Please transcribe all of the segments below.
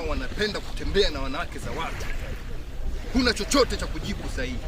wanapenda kutembea na wanawake za watu. Huna chochote cha kujibu sahihi.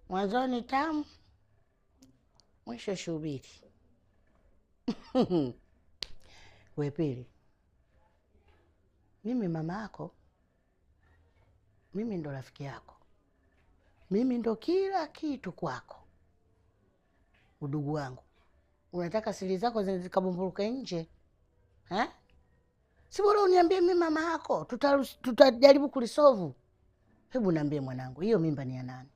Mwanzoni tamu, mwisho shubiri. We Pili, mimi mama yako, mimi ndo rafiki yako, mimi ndo kila kitu kwako. Udugu wangu, unataka siri zako zikabumburuke nje? Si bora uniambie mimi mama yako, tutajaribu kulisolve. Hebu niambie mwanangu, hiyo mimba ni ya nani?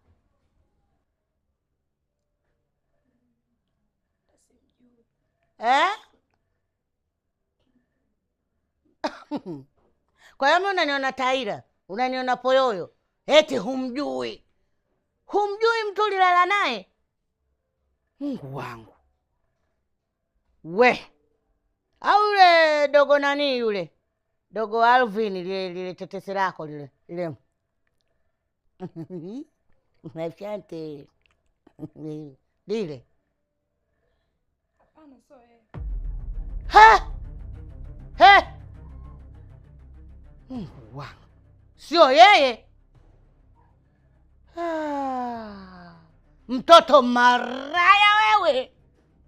Kwa hiyo mimi unaniona taira, unaniona poyoyo, eti humjui mtu ulilala naye? Mungu wangu we, au yule dogo nani, yule dogo Alvin, lile tetesi lako lile Mafyante lile. Hapana, sio yeye. Mungu wangu, sio yeye? Mtoto maraya wewe.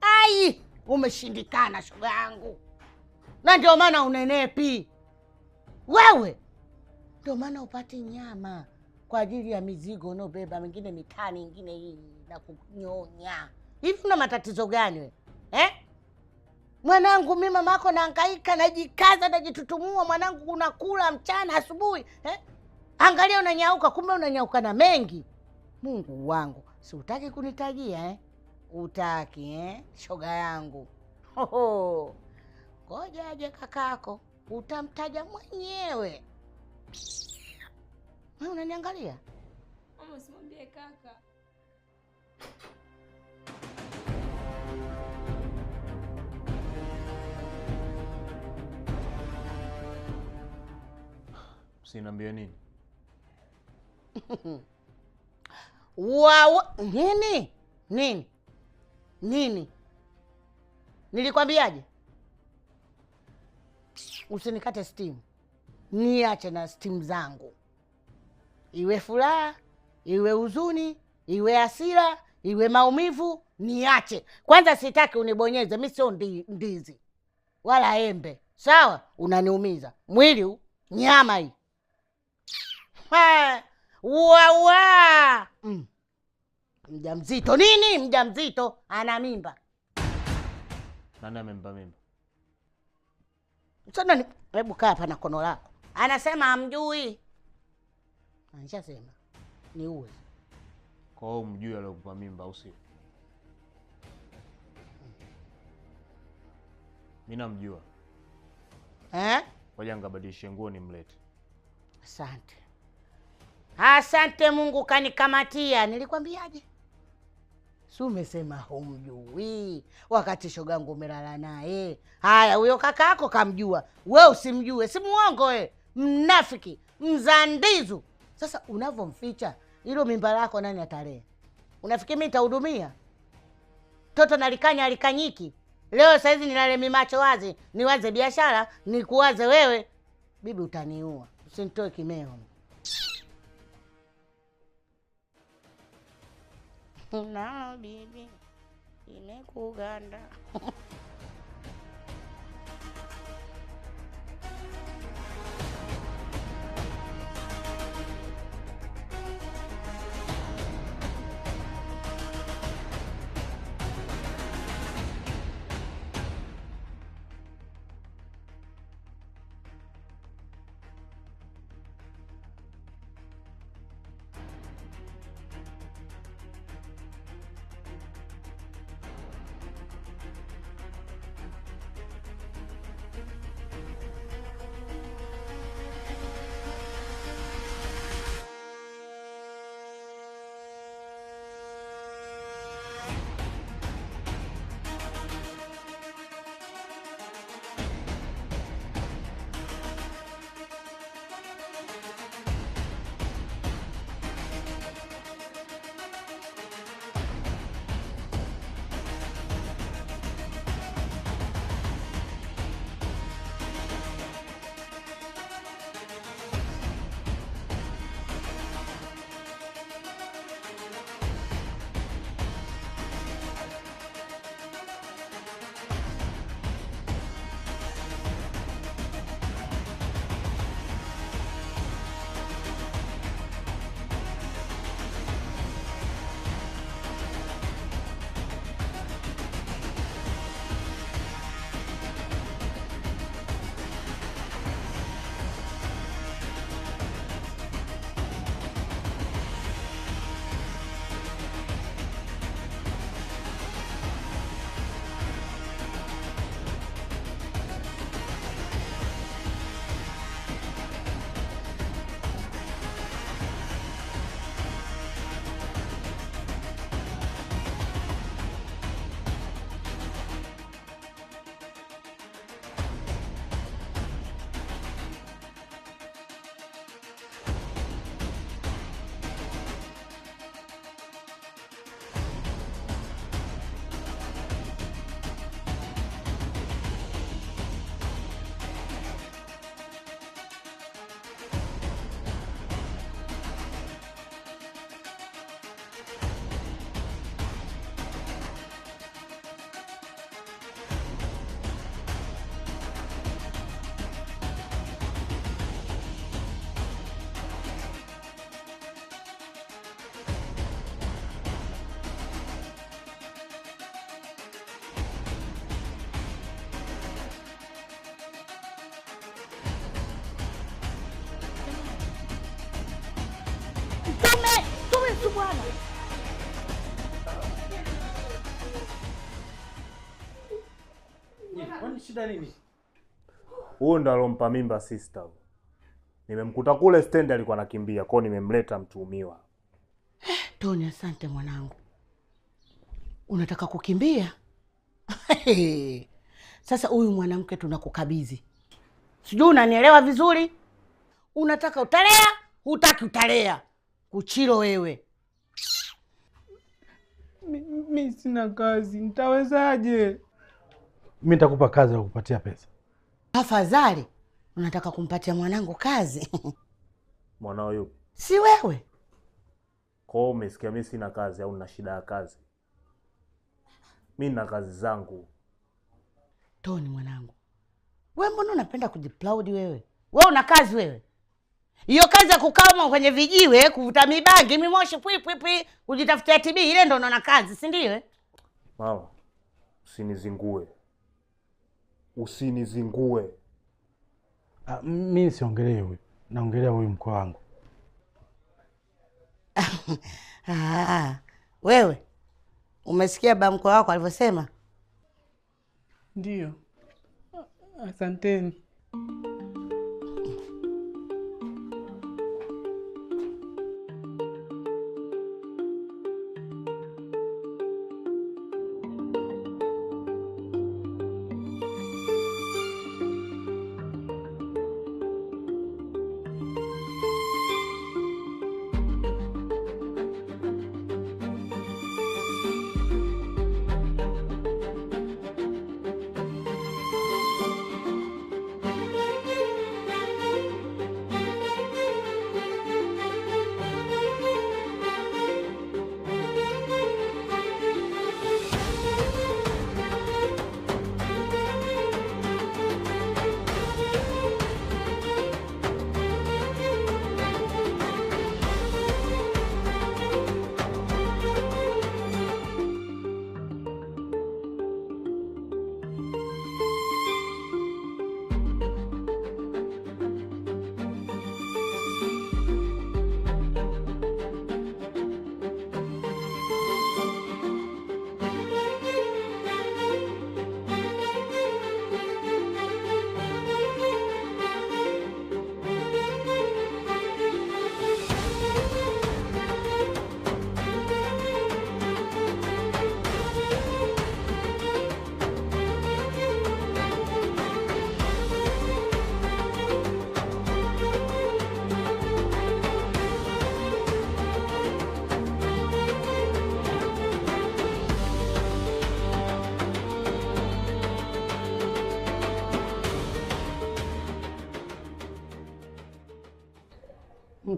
Ai, umeshindikana shoga yangu. Na ndio maana unenepi wewe, ndio maana upati nyama kwa ajili ya mizigo unaobeba, mingine mitani, ingine hii na kunyonya. Hivi una matatizo gani wewe? Mwanangu, mimi mamako nahangaika, najikaza, najitutumua, mwanangu unakula mchana asubuhi, Angalia unanyauka, kumbe unanyauka na mengi. Mungu wangu, si utaki kunitajia Utaki shoga yangu. Ngoja aje kakako, utamtaja mwenyewe. Wewe unaniangalia? Mama, usimwambie kaka. Usiniambie nini? Nini? Nilikwambiaje? Usinikate steam. Niache na steam zangu. Iwe furaha, iwe huzuni, iwe hasira, iwe maumivu, niache. Kwanza sitaki unibonyeze, mimi sio ndizi wala embe. Sawa? Unaniumiza. Mwili huu, nyama hii. Wawa. Mjamzito nini? Mjamzito ana mimba. Nani amempa mimba? Sana, hebu kaa hapa na kono lako. Anasema hamjui. Anashasema ni uwe. Kwa hiyo mjui aliyokupa mimba au sio? Mimi namjua. Ngoja ngabadilishe nguo nimlete. Asante Mungu kanikamatia. Nilikwambiaje? Si umesema humjui wakati shogangu umelala naye. Haya, huyo kaka yako kamjua, wewe usimjue. Si muongo wewe, mnafiki, mzandizu. Sasa unavomficha Hilo mimba lako nani atalea? Unafikiri mimi nitahudumia? Toto nalikanya alikanyiki. Leo saizi nilale mimacho wazi, niwaze biashara, nikuwaze wewe. Bibi utaniua. Usinitoe kimeo. Na bibi imekuganda. Bwana. Kwani shida nini? Huo ndo alompa mimba sister. Nimemkuta kule stand alikuwa anakimbia, kwao nimemleta mtuhumiwa. Tony, asante mwanangu. Unataka kukimbia? Sasa huyu mwanamke tunakukabidhi. Sijui unanielewa vizuri? Unataka utalea, hutaki utalea. Kuchilo wewe. Mimi sina kazi, nitawezaje? Mimi nitakupa kazi ya kukupatia pesa. Afadhali unataka kumpatia mwanangu kazi. Mwanao yupi? Si wewe. Kwa hiyo umesikia mimi sina kazi au nina shida ya kazi? Mimi nina kazi zangu. Tony mwanangu, wewe mbona unapenda kujiplaudi wewe? Wewe una kazi wewe? Hiyo kazi ya kukaa kwenye vijiwe, kuvuta mibangi, mimoshi pwi, kujitafutia TB, ile ndo unaona kazi, si ndio? Mama, usinizingue. Usinizingue. Mimi siongelee huyu. Naongelea huyu mkwe wangu. Wewe umesikia baba mkwe wako alivyosema? Ndio. Asanteni.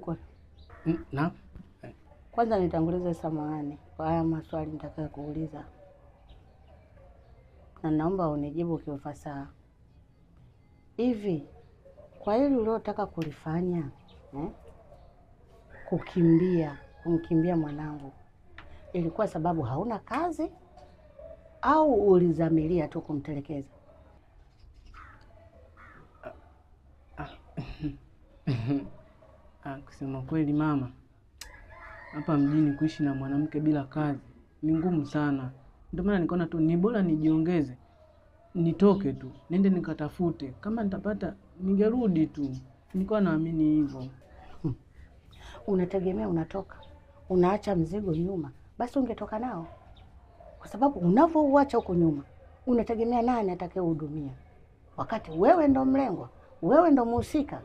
Mkwe, Na kwanza nitangulize samahani kwa haya maswali nitakayo kuuliza, na naomba unijibu kiufasaha. Hivi kwa hili uliotaka kulifanya kumkimbia mwanangu, ilikuwa sababu hauna kazi au ulizamilia tu kumtelekeza? Kusema kweli mama, hapa mjini kuishi na mwanamke bila kazi ni ngumu sana. Ndio maana nikaona tu ni bora nijiongeze, nitoke tu nende nikatafute, kama nitapata ningerudi tu. Nilikuwa naamini hivyo. Unategemea unatoka unaacha mzigo nyuma, basi ungetoka nao, kwa sababu unavyouacha huko nyuma unategemea nani atakayehudumia, wakati wewe ndo mlengwa, wewe ndo mhusika.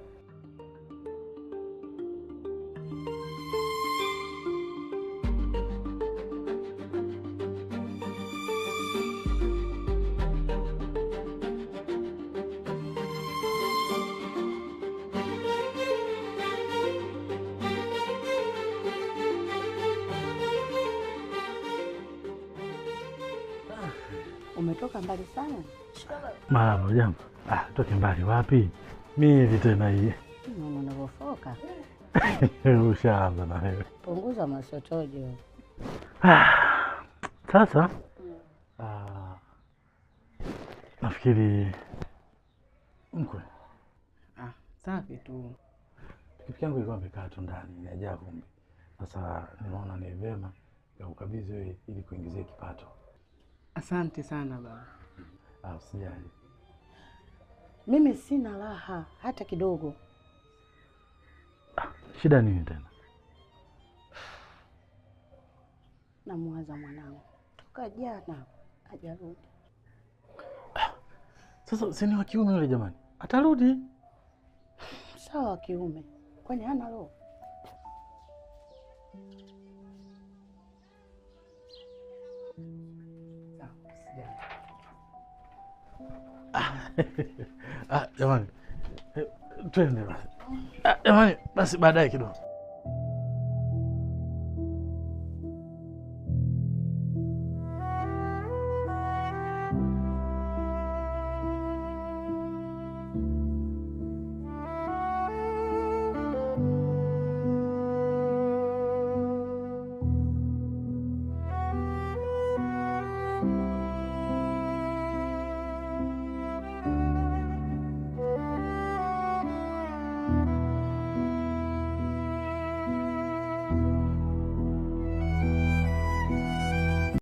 Umetoka mbali sana. Mama, jambo. Toke mbali wapi? Mimi hivi tena hii. Mama unavofoka. Ushaanza na wewe. Punguza masotojo. Sasa nafikiri mkwe. Safi tu. Kitu changu ilikuwa imekaa tu ndani ya ajabu. Sasa nimeona ni vema ya ukabidhi wewe ili kuingizia kipato. Asante sana baba. Usijali. Mimi sina raha hata kidogo. Shida nini tena? Namwaza mwanangu toka jana hajarudi. Sasa si ni wa kiume yule jamani, atarudi. Sawa, wa kiume, kwani hana roho? Jamani, twende basi. Jamani, basi baadaye kidogo.